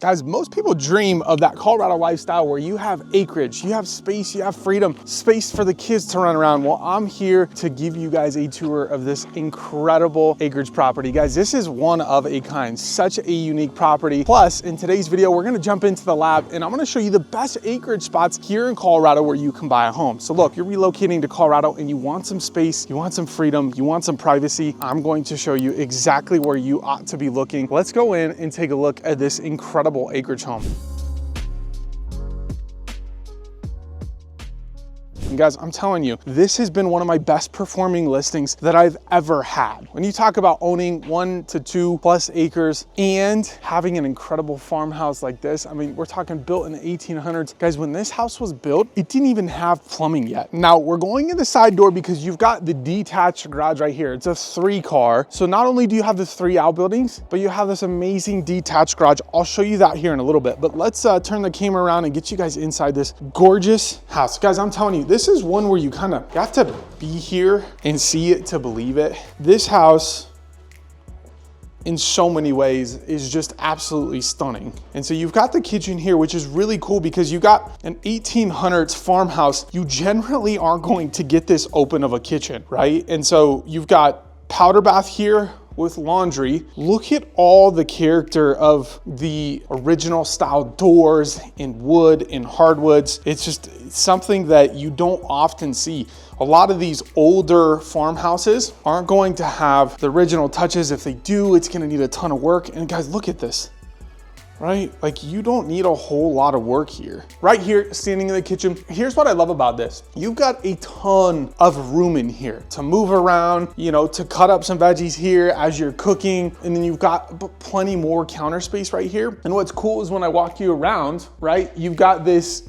Guys, most people dream of that Colorado lifestyle where you have acreage, you have space, you have freedom, space for the kids to run around. Well, I'm here to give you guys a tour of this incredible acreage property. Guys, this is one of a kind, such a unique property. Plus, in today's video, we're gonna jump into the lab and I'm gonna show you the best acreage spots here in Colorado where you can buy a home. So look, you're relocating to Colorado and you want some space, you want some freedom, you want some privacy. I'm going to show you exactly where you ought to be looking. Let's go in and take a look at this incredible acreage home. And guys, I'm telling you, this has been one of my best performing listings that I've ever had. When you talk about owning 1 to 2+ acres and having an incredible farmhouse like this, I mean, we're talking built in the 1800s. Guys, when this house was built, it didn't even have plumbing yet. Now we're going in the side door because you've got the detached garage right here. It's a 3-car. So not only do you have the 3 outbuildings, but you have this amazing detached garage. I'll show you that here in a little bit, but let's turn the camera around and get you guys inside this gorgeous house. Guys, I'm telling you, this is one where you have to be here and see it to believe it. This house, in so many ways, is just absolutely stunning. And so you've got the kitchen here, which is really cool because you got an 1800s farmhouse. You generally aren't going to get this open of a kitchen, right? And so you've got powder bath here with laundry. Look at all the character of the original style doors in wood and hardwoods. It's just something that you don't often see. A lot of these older farmhouses aren't going to have the original touches. If they do, it's gonna need a ton of work. And guys, look at this. Right? Like, you don't need a whole lot of work here. Right here, standing in the kitchen, here's what I love about this. You've got a ton of room in here to move around, you know, to cut up some veggies here as you're cooking. And then you've got plenty more counter space right here. And what's cool is when I walk you around, right, you've got this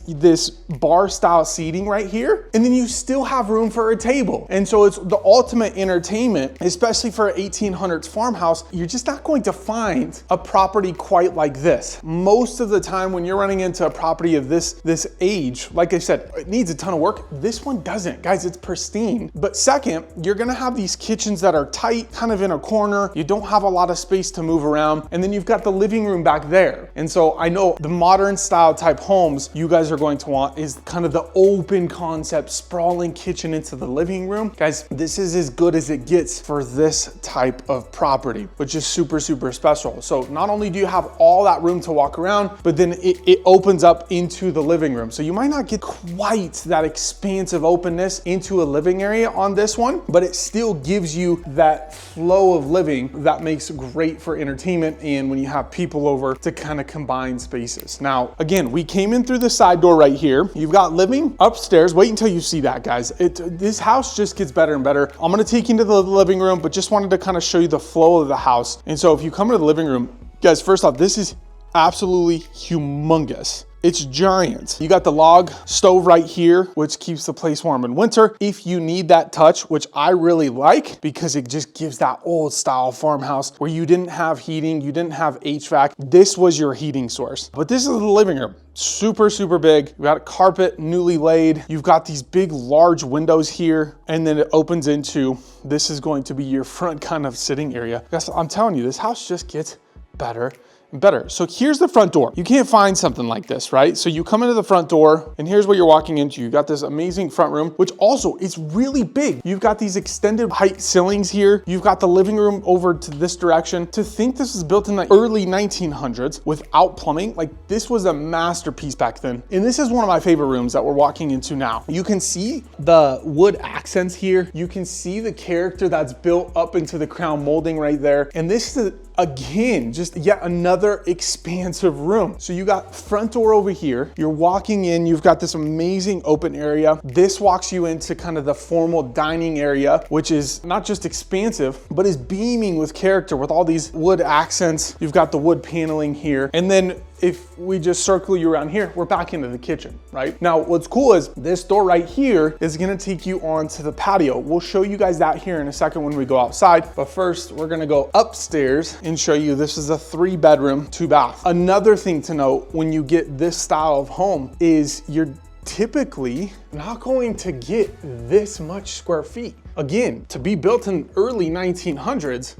bar style seating right here, and then you still have room for a table. And so it's the ultimate entertainment, especially for an 1800s farmhouse. You're just not going to find a property quite like this. Most of the time when you're running into a property of this age, like I said, it needs a ton of work. This one doesn't. Guys, it's pristine. But second, you're gonna have these kitchens that are tight, kind of in a corner. You don't have a lot of space to move around. And then you've got the living room back there. And so I know the modern style type homes you guys are going to want is kind of the open concept, sprawling kitchen into the living room. Guys, this is as good as it gets for this type of property, which is super, super special. So not only do you have all that room to walk around, but then it opens up into the living room. So you might not get quite that expansive openness into a living area on this one, but it still gives you that flow of living that makes great for entertainment and when you have people over to kind of combine spaces. Now, again, we came in through the side door right here. You've got living upstairs. Wait until you see that, guys. This house just gets better and better. I'm gonna take you into the living room, but just wanted to kind of show you the flow of the house. And so if you come into the living room, guys, first off, this is absolutely humongous. It's giant. You got the log stove right here, which keeps the place warm in winter. If you need that touch, which I really like because it just gives that old style farmhouse where you didn't have heating, you didn't have HVAC. This was your heating source. But this is the living room. Super, super big. You got a carpet, newly laid. You've got these big, large windows here, and then it opens into, this is going to be your front kind of sitting area. Guys, I'm telling you, this house just gets better and better. So here's the front door. You can't find something like this, right? So you come into the front door and here's what you're walking into. You got this amazing front room, which also is really big. You've got these extended height ceilings here. You've got the living room over to this direction. To think this was built in the early 1900s without plumbing, like this was a masterpiece back then. And this is one of my favorite rooms that we're walking into now. You can see the wood accents here. You can see the character that's built up into the crown molding right there. And this is again, just yet another expansive room. So you got front door over here. You're walking in, you've got this amazing open area. This walks you into kind of the formal dining area, which is not just expansive, but is beaming with character with all these wood accents. You've got the wood paneling here. And then if we just circle you around here, we're back into the kitchen, right? Now, what's cool is this door right here is gonna take you onto the patio. We'll show you guys that here in a second when we go outside. But first, we're gonna go upstairs and show you this is a 3-bedroom, 2-bath. Another thing to note when you get this style of home is you're typically not going to get this much square feet. Again, to be built in early 1900s,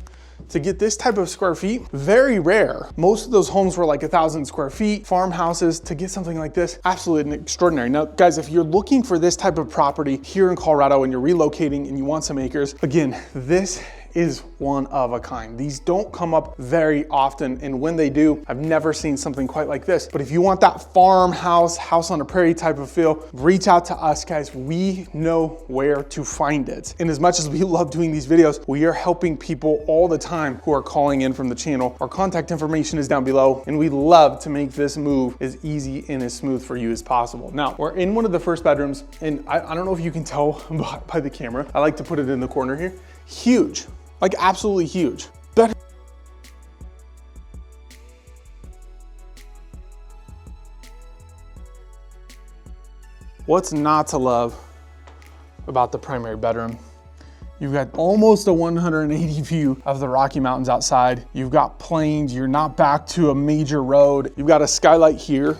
to get this type of square feet, very rare. Most of those homes were like 1,000 square feet, farmhouses. To get something like this, absolutely extraordinary. Now, guys, if you're looking for this type of property here in Colorado and you're relocating and you want some acres, again, this is one of a kind. These don't come up very often, and when they do, I've never seen something quite like this. But if you want that farmhouse, house on a prairie type of feel, reach out to us, guys. We know where to find it. And as much as we love doing these videos, we are helping people all the time who are calling in from the channel. Our contact information is down below, and we love to make this move as easy and as smooth for you as possible. Now, we're in one of the first bedrooms, and I don't know if you can tell by the camera. I like to put it in the corner here. Huge. Like absolutely huge. Better. What's not to love about the primary bedroom? You've got almost a 180 view of the Rocky Mountains outside. You've got plains, you're not back to a major road. You've got a skylight here,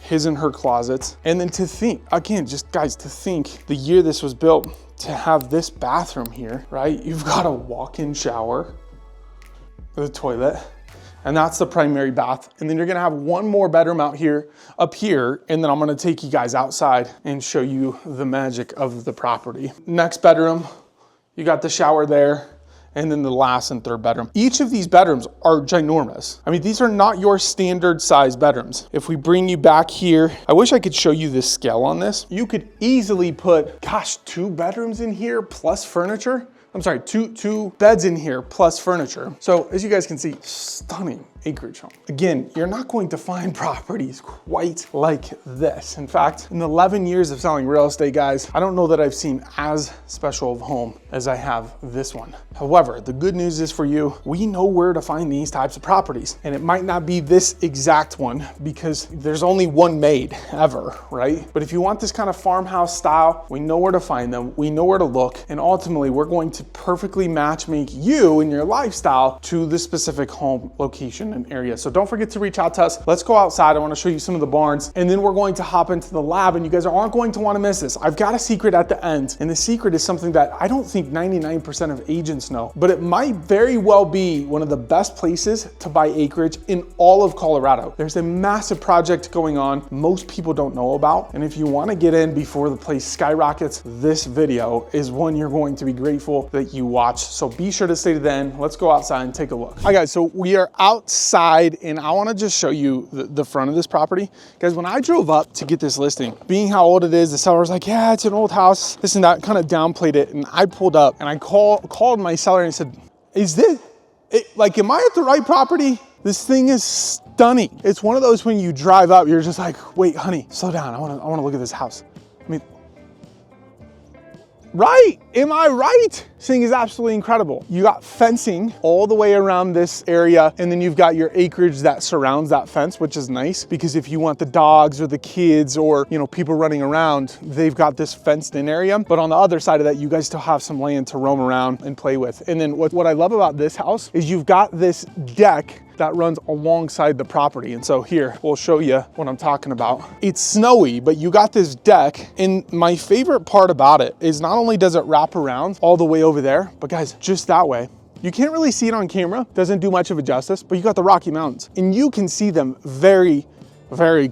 his and her closets. And then to think, again, just guys, to think the year this was built, to have this bathroom here, right? You've got a walk-in shower with a toilet, and that's the primary bath. And then you're gonna have one more bedroom out here, up here, and then I'm gonna take you guys outside and show you the magic of the property. Next bedroom, you got the shower there, and then the last and third bedroom. Each of these bedrooms are ginormous. I mean, these are not your standard size bedrooms. If we bring you back here, I wish I could show you the scale on this. You could easily put, gosh, 2 bedrooms in here plus furniture. I'm sorry, two beds in here plus furniture. So as you guys can see, stunning acreage home. Again, you're not going to find properties quite like this. In fact, in 11 years of selling real estate, guys, I don't know that I've seen as special of a home as I have this one. However, the good news is for you, we know where to find these types of properties. And it might not be this exact one because there's only one made ever, right? But if you want this kind of farmhouse style, we know where to find them. We know where to look. And ultimately, we're going to perfectly match make you and your lifestyle to the specific home location and area. So don't forget to reach out to us. Let's go outside. I want to show you some of the barns, and then we're going to hop into the lab, and you guys aren't going to want to miss this. I've got a secret at the end, and the secret is something that I don't think 99% of agents know, but it might very well be one of the best places to buy acreage in all of Colorado. There's a massive project going on most people don't know about, and if you want to get in before the place skyrockets, this video is one you're going to be grateful that you watched. So be sure to stay to the end. Let's go outside and take a look. All right, guys, so we are outside, and I want to just show you the front of this property. Guys, when I drove up to get this listing, being how old it is, the seller was like, yeah, it's an old house, this and that, kind of downplayed it. And I pulled up and I called my seller and I said, is this, like, am I at the right property? This thing is stunning. It's one of those when you drive up, you're just like, wait, honey, slow down. I want to look at this house. I mean, right? Am I right? This thing is absolutely incredible. You got fencing all the way around this area, and then you've got your acreage that surrounds that fence, which is nice because if you want the dogs or the kids or, you know, people running around, they've got this fenced in area. But on the other side of that, you guys still have some land to roam around and play with. And then what I love about this house is you've got this deck that runs alongside the property. And so here, we'll show you what I'm talking about. It's snowy, but you got this deck. And my favorite part about it is not only does it wrap around all the way over there, but guys, just that way. You can't really see it on camera, doesn't do much of a justice, but you got the Rocky Mountains and you can see them very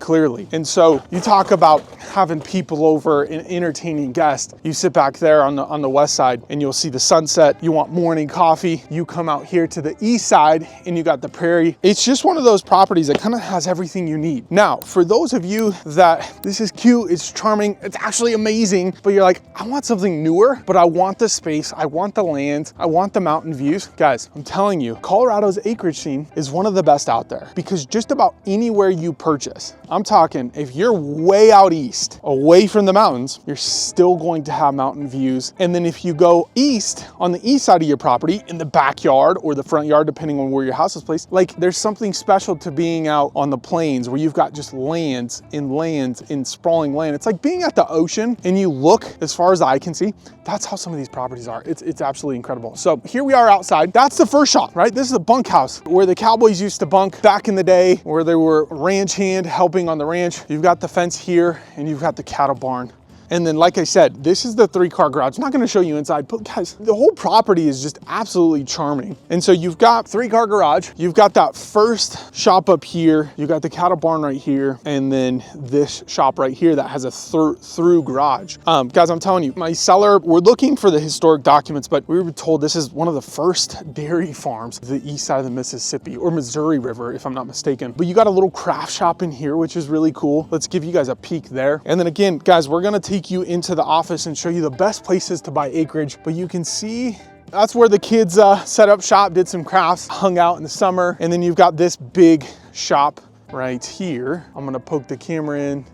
clearly. And so you talk about having people over and entertaining guests. You sit back there on the west side and you'll see the sunset. You want morning coffee. You come out here to the east side and you got the prairie. It's just one of those properties that kind of has everything you need. Now, for those of you that this is cute, it's charming, it's actually amazing, but you're like, I want something newer, but I want the space, I want the land, I want the mountain views. Guys, I'm telling you, Colorado's acreage scene is one of the best out there because just about anywhere you purchase, I'm talking, if you're way out east, away from the mountains, you're still going to have mountain views. And then if you go east, on the east side of your property, in the backyard or the front yard, depending on where your house is placed, like there's something special to being out on the plains where you've got just lands in sprawling land. It's like being at the ocean and you look, as far as I can see, that's how some of these properties are. It's absolutely incredible. So here we are outside. That's the first shot, right? This is the bunkhouse where the cowboys used to bunk back in the day, where they were ranch hand helping on the ranch. You've got the fence here and you've got the cattle barn And then, like I said, this is the 3-car garage. I'm not gonna show you inside, but guys, the whole property is just absolutely charming. And so you've got 3-car garage, you've got that first shop up here, you got the cattle barn right here, and then this shop right here that has a through garage. Guys, I'm telling you, my seller, we're looking for the historic documents, but we were told this is one of the first dairy farms, the east side of the Mississippi or Missouri River, if I'm not mistaken. But you got a little craft shop in here, which is really cool. Let's give you guys a peek there. And then again, guys, we're gonna take you into the office and show you the best places to buy acreage. But you can see that's where the kids set up shop, did some crafts, hung out in the summer. And then you've got this big shop right here. I'm gonna poke the camera in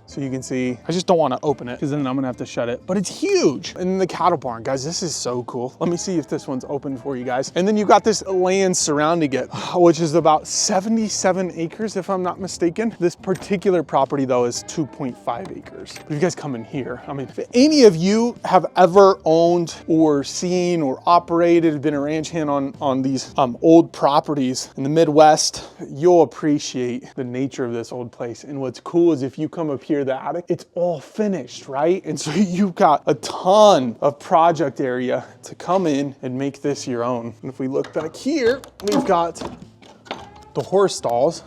so you can see. I just don't want to open it because then I'm gonna have to shut it, but it's huge. And then the cattle barn, guys, this is so cool. Let me see if this one's open for you guys. And then you got this land surrounding it, which is about 77 acres, if I'm not mistaken. This particular property though is 2.5 acres. But if you guys come in here, I mean, if any of you have ever owned or seen or operated, been a ranch hand on these old properties in the Midwest, you'll appreciate the nature of this old place. And what's cool is if you come up here, the attic, it's all finished, right? And so you've got a ton of project area to come in and make this your own. And if we look back here, we've got the horse stalls.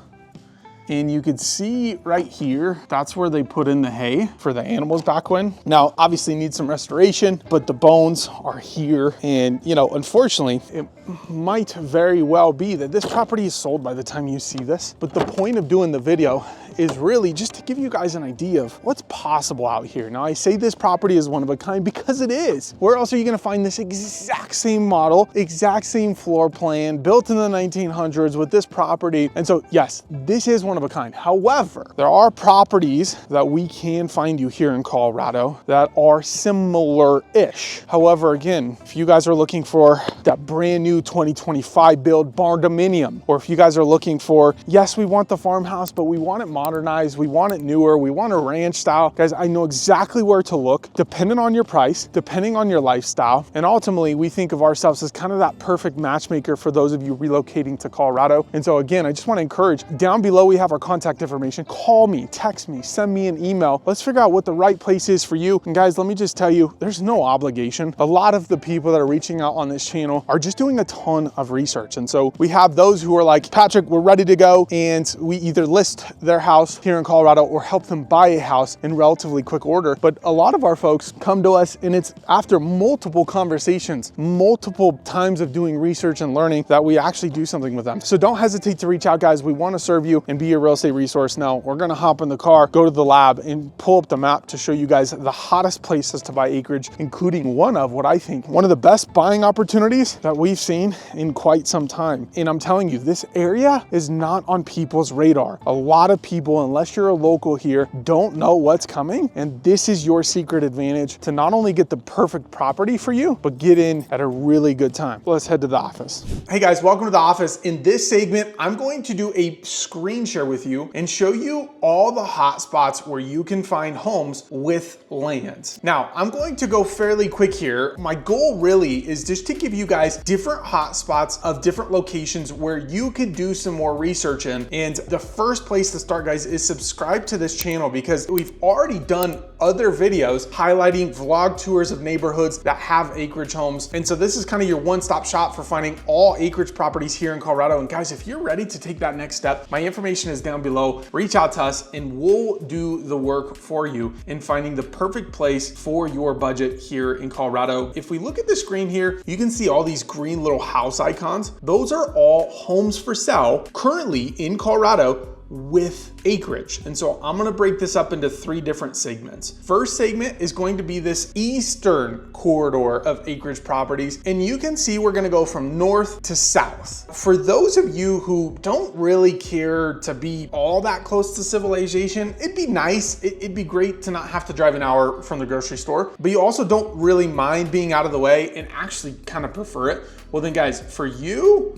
And you can see right here, that's where they put in the hay for the animals back when. Now, obviously needs some restoration, but the bones are here. And, you know, unfortunately, it might very well be that this property is sold by the time you see this. But the point of doing the video is really just to give you guys an idea of what's possible out here. Now, I say this property is one of a kind because it is. Where else are you gonna find this exact same model, exact same floor plan, built in the 1900s with this property? And so, yes, this is one of a kind. However, there are properties that we can find you here in Colorado that are similar-ish. However, again, if you guys are looking for that brand new 2025 build barn dominium, or if you guys are looking for, yes, we want the farmhouse, but we want it modernized, we want it newer, we want a ranch style. Guys, I know exactly where to look, depending on your price, depending on your lifestyle. And ultimately, we think of ourselves as kind of that perfect matchmaker for those of you relocating to Colorado. And so again, I just want to encourage, down below, we have our contact information. Call me, text me, send me an email. Let's figure out what the right place is for you. And guys, let me just tell you, there's no obligation. A lot of the people that are reaching out on this channel are just doing a ton of research. And so we have those who are like, Patrick, we're ready to go. And we either list their house here in Colorado or help them buy a house in relatively quick order. But a lot of our folks come to us and it's after multiple conversations, multiple times of doing research and learning that we actually do something with them. So don't hesitate to reach out, guys. We want to serve you and be your real estate resource. Now we're going to hop in the car, go to the lab and pull up the map to show you guys the hottest places to buy acreage, including one of what I think one of the best buying opportunities that we've seen in quite some time. And I'm telling you, this area is not on people's radar. A lot of people, unless you're a local here, don't know what's coming. And this is your secret advantage to not only get the perfect property for you, but get in at a really good time. Let's head to the office. Hey guys, welcome to the office. In this segment, I'm going to do a screen share with you and show you all the hot spots where you can find homes with land. Now, I'm going to go fairly quick here. My goal really is just to give you guys different hot spots of different locations where you could do some more research in. And the first place to start, guys, is subscribe to this channel because we've already done other videos highlighting vlog tours of neighborhoods that have acreage homes. And so this is kind of your one-stop shop for finding all acreage properties here in Colorado. And guys, if you're ready to take that next step, my information is down below. Reach out to us and we'll do the work for you in finding the perfect place for your budget here in Colorado. If we look at the screen here, you can see all these green little house icons. Those are all homes for sale currently in Colorado with acreage. And so I'm gonna break this up into 3 different segments. First segment is going to be this eastern corridor of acreage properties. And you can see we're gonna go from north to south. For those of you who don't really care to be all that close to civilization, it'd be nice. It'd be great to not have to drive an hour from the grocery store, but you also don't really mind being out of the way and actually kind of prefer it. Well then guys, for you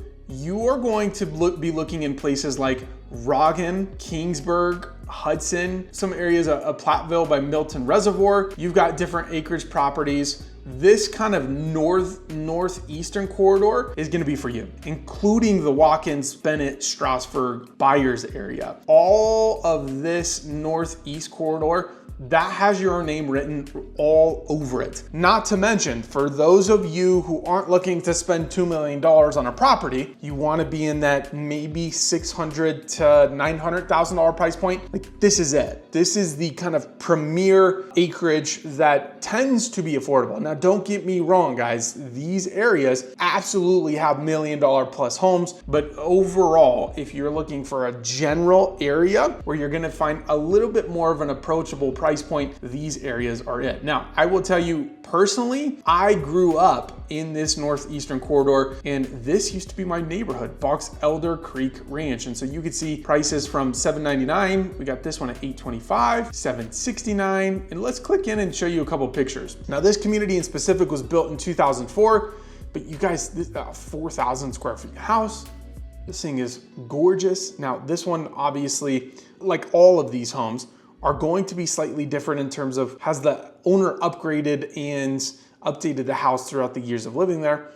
are going to be looking in places like Roggen, Keenesburg, Hudson, some areas of Platteville by Milton Reservoir. You've got different acreage properties. This kind of northeastern corridor is gonna be for you, including the Watkins, Bennett, Strasburg, Byers area. All of this northeast corridor, that has your name written all over it. Not to mention, for those of you who aren't looking to spend $2 million on a property, you want to be in that maybe $600,000 to $900,000 price point, like this is it. This is the kind of premier acreage that tends to be affordable. Now, don't get me wrong, guys. These areas absolutely have $1 million plus homes, but overall, if you're looking for a general area where you're going to find a little bit more of an approachable price point, these areas are it. Now, I will tell you personally, I grew up in this northeastern corridor, and this used to be my neighborhood, Box Elder Creek Ranch. And so you could see prices from $799. We got this one at $825, $769. And let's click in and show you a couple pictures. Now, this community in specific was built in 2004, but you guys, this 4,000 square feet house. This thing is gorgeous. Now, this one, obviously, like all of these homes, are going to be slightly different in terms of has the owner upgraded and updated the house throughout the years of living there.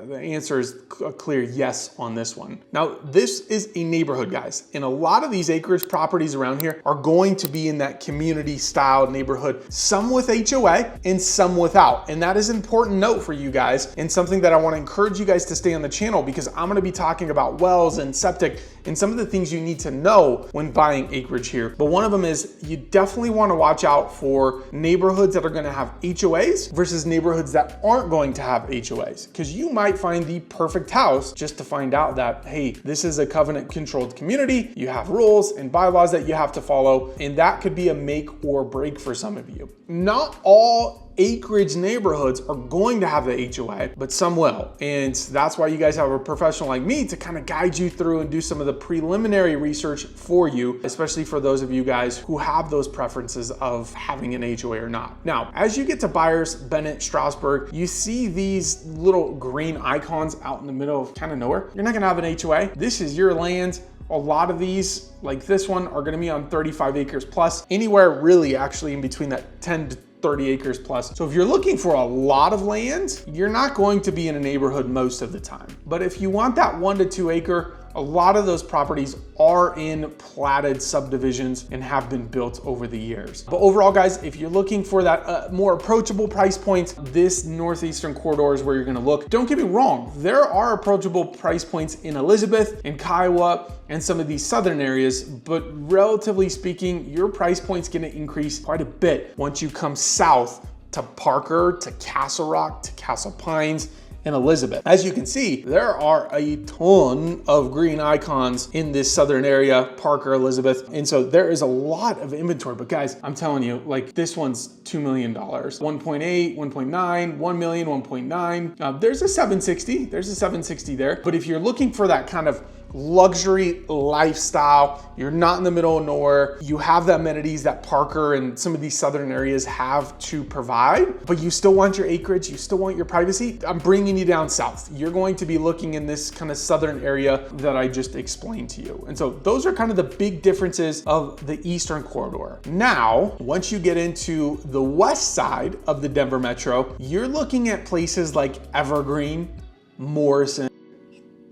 The answer is a clear yes on this one. Now, this is a neighborhood, guys, and a lot of these acreage properties around here are going to be in that community style neighborhood, some with HOA and some without. And that is an important note for you guys, and something that I want to encourage you guys to stay on the channel, because I'm going to be talking about wells and septic and some of the things you need to know when buying acreage here. But one of them is you definitely want to watch out for neighborhoods that are going to have HOAs versus neighborhoods that aren't going to have HOAs, because you might find the perfect house just to find out that, hey, this is a covenant controlled community. You have rules and bylaws that you have to follow, and that could be a make or break for some of you. Not all acreage neighborhoods are going to have the HOA, but some will. And that's why you guys have a professional like me to kind of guide you through and do some of the preliminary research for you, especially for those of you guys who have those preferences of having an HOA or not. Now, as you get to Byers, Bennett, Strasburg, you see these little green icons out in the middle of kind of nowhere. You're not gonna have an HOA. This is your land. A lot of these, like this one, are gonna be on 35 acres plus, anywhere really actually in between that 10 to 30 acres plus. So if you're looking for a lot of land, you're not going to be in a neighborhood most of the time. But if you want that 1 to 2 acre, a lot of those properties are in platted subdivisions and have been built over the years. But overall, guys, if you're looking for that more approachable price point, this northeastern corridor is where you're gonna look. Don't get me wrong, there are approachable price points in Elizabeth and Kiowa and some of these southern areas, but relatively speaking, your price point's gonna increase quite a bit once you come south to Parker, to Castle Rock, to Castle Pines, and Elizabeth. As you can see, there are a ton of green icons in this southern area, Parker, Elizabeth. And so there is a lot of inventory, but guys, I'm telling you, like this one's $2 million, 1.8, 1.9, 1 million, 1.9. There's a 760 there. But if you're looking for that kind of luxury lifestyle, you're not in the middle of nowhere, you have the amenities that Parker and some of these southern areas have to provide, but you still want your acreage, you still want your privacy, I'm bringing you down south. You're going to be looking in this kind of southern area that I just explained to you. And so those are kind of the big differences of the eastern corridor. Now, once you get into the west side of the Denver metro, you're looking at places like Evergreen, Morrison,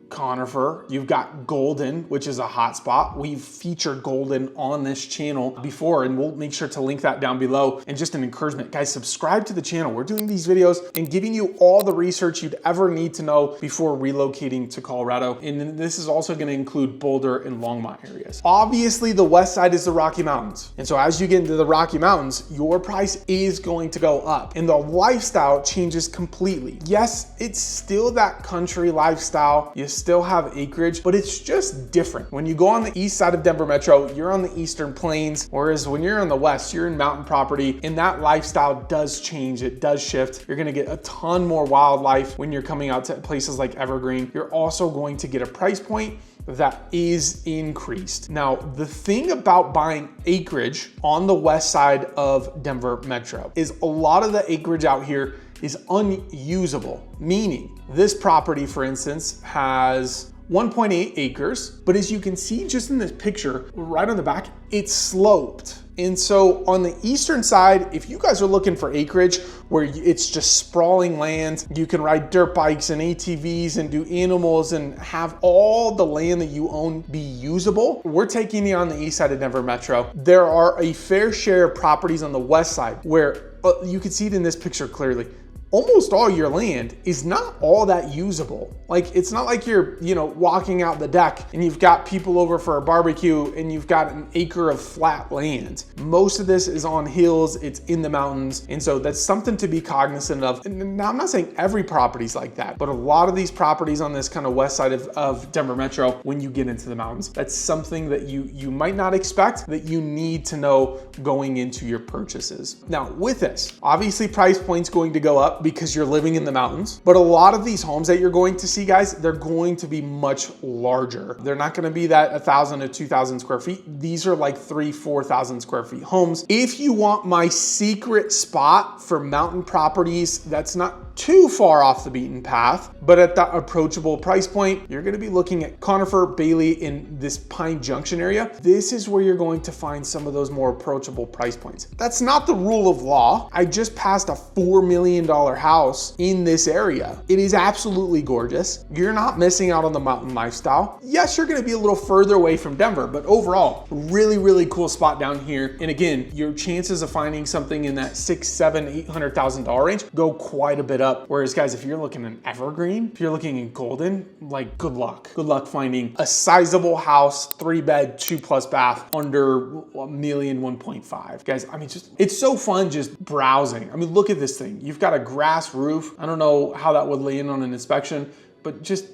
Conifer. You've got Golden, which is a hot spot. We've featured Golden on this channel before, and we'll make sure to link that down below. And just an encouragement, guys, subscribe to the channel. We're doing these videos and giving you all the research you'd ever need to know before relocating to Colorado. And this is also going to include Boulder and Longmont areas. Obviously, the west side is the Rocky Mountains. And so as you get into the Rocky Mountains, your price is going to go up and the lifestyle changes completely. Yes, it's still that country lifestyle. You still have acreage, but it's just different. When you go on the east side of Denver Metro, you're on the eastern plains, whereas when you're on the west, you're in mountain property, and that lifestyle does change, it does shift. You're gonna get a ton more wildlife when you're coming out to places like Evergreen. You're also going to get a price point that is increased. Now, the thing about buying acreage on the west side of Denver Metro is a lot of the acreage out here is unusable, meaning this property, for instance, has 1.8 acres, but as you can see just in this picture, right on the back, it's sloped. And so on the eastern side, if you guys are looking for acreage where it's just sprawling land, you can ride dirt bikes and ATVs and do animals and have all the land that you own be usable, we're taking you on the east side of Denver Metro. There are a fair share of properties on the west side where you can see it in this picture clearly. Almost all your land is not all that usable. Like, it's not like you're, walking out the deck and you've got people over for a barbecue and you've got an acre of flat land. Most of this is on hills, it's in the mountains. And so that's something to be cognizant of. And now I'm not saying every property's like that, but a lot of these properties on this kind of west side of Denver Metro, when you get into the mountains, that's something that you might not expect, that you need to know going into your purchases. Now with this, obviously price point's going to go up because you're living in the mountains. But a lot of these homes that you're going to see, guys, they're going to be much larger. They're not going to be that 1,000 to 2,000 square feet. These are like 3,000-4,000 square feet homes. If you want my secret spot for mountain properties that's not too far off the beaten path, but at that approachable price point, you're going to be looking at Conifer, Bailey, in this Pine Junction area. This is where you're going to find some of those more approachable price points. That's not the rule of law. I just passed a $4 million house in this area. It is absolutely gorgeous. You're not missing out on the mountain lifestyle. Yes, you're going to be a little further away from Denver, but overall, really, really cool spot down here. And again, your chances of finding something in that $600,000, $700,000 range go quite a bit up. Whereas guys, if you're looking in Evergreen, if you're looking in Golden, like good luck. Good luck finding a sizable house, 3-bed, 2+ bath under $1 million, 1.5. Guys, I mean, it's so fun just browsing. I mean, look at this thing. You've got a grass roof. I don't know how that would lay in on an inspection, but just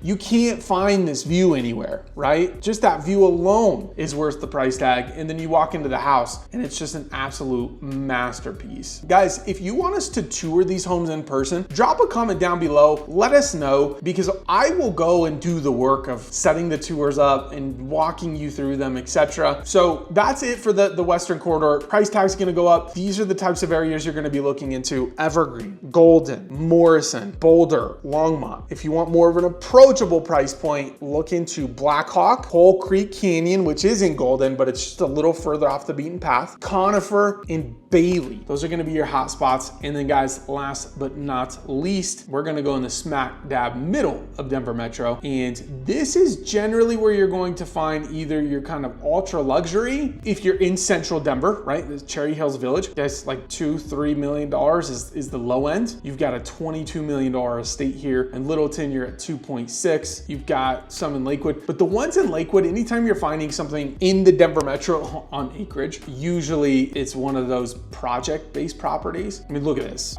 you can't find this view anywhere, right? Just that view alone is worth the price tag. And then you walk into the house and it's just an absolute masterpiece. Guys, if you want us to tour these homes in person, drop a comment down below. Let us know, because I will go and do the work of setting the tours up and walking you through them, etc. So that's it for the Western Corridor. Price tag's gonna go up. These are the types of areas you're gonna be looking into: Evergreen, Golden, Morrison, Boulder, Longmont. If you want more of an approachable price point, look into Blackhawk, Coal Creek Canyon, which is in Golden, but it's just a little further off the beaten path, Conifer, and Bailey. Those are gonna be your hot spots. And then guys, last but not least, we're gonna go in the smack dab middle of Denver Metro. And this is generally where you're going to find either your kind of ultra luxury, if you're in central Denver, right? The Cherry Hills Village, that's like $2-3 million is the low end. You've got a $22 million estate here. In Littleton, you're at 2.6. You've got some in Lakewood, but the ones in Lakewood, anytime you're finding something in the Denver Metro on acreage, usually it's one of those project-based properties. I mean, look at this.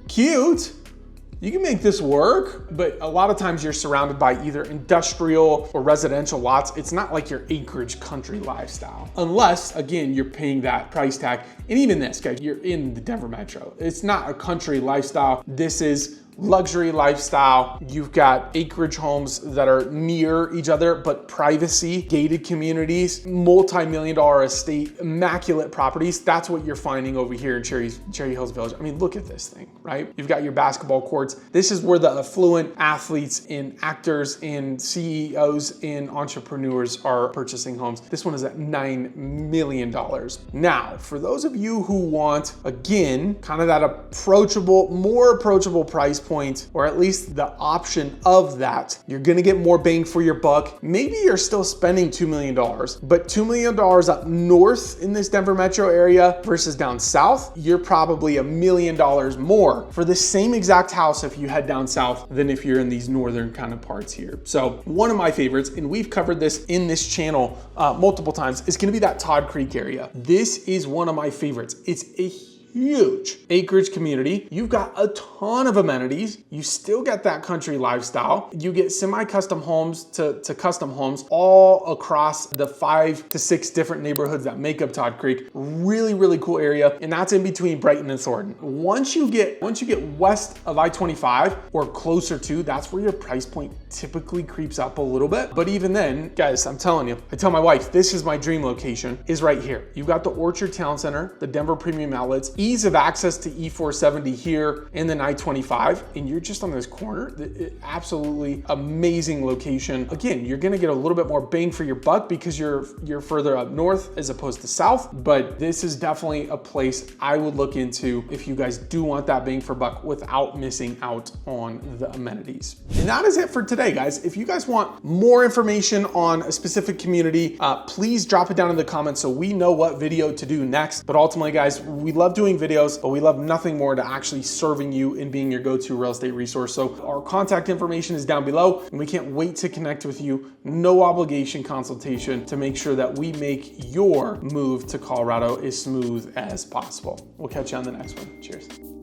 Cute. You can make this work, but a lot of times you're surrounded by either industrial or residential lots. It's not like your acreage country lifestyle. Unless, again, you're paying that price tag. And even this, guys, you're in the Denver Metro. It's not a country lifestyle. This is luxury lifestyle. You've got acreage homes that are near each other, but privacy, gated communities, multi-million dollar estate, immaculate properties. That's what you're finding over here in Cherry Hills Village. I mean, look at this thing, right? You've got your basketball courts. This is where the affluent athletes and actors and CEOs and entrepreneurs are purchasing homes. This one is at $9 million. Now, for those of you who want, again, kind of that more approachable price point, or at least the option of that, you're gonna get more bang for your buck. Maybe you're still spending $2 million, but $2 million up north in this Denver Metro area versus down south, you're probably $1 million more for the same exact house if you head down south than if you're in these northern kind of parts here. So one of my favorites, and we've covered this in this channel multiple times, is gonna be that Todd Creek area. This is one of my favorites. It's a huge acreage community. You've got a ton of amenities. You still get that country lifestyle. You get semi-custom homes to custom homes all across the 5 to 6 different neighborhoods that make up Todd Creek. Really, really cool area. And that's in between Brighton and Thornton. Once you get west of I-25 or closer to, that's where your price point typically creeps up a little bit. But even then, guys, I'm telling you, I tell my wife, this is my dream location, is right here. You've got the Orchard Town Center, the Denver Premium Outlets, ease of access to E470 here in the 925, and you're just on this corner. Absolutely amazing location. Again, you're gonna get a little bit more bang for your buck because you're further up north as opposed to south, but this is definitely a place I would look into if you guys do want that bang for buck without missing out on the amenities. And that is it for today, guys. If you guys want more information on a specific community, please drop it down in the comments so we know what video to do next. But ultimately, guys, we love doing videos, but we love nothing more to actually serving you and being your go-to real estate resource. So our contact information is down below, and we can't wait to connect with you. No obligation consultation to make sure that we make your move to Colorado as smooth as possible. We'll catch you on the next one. Cheers.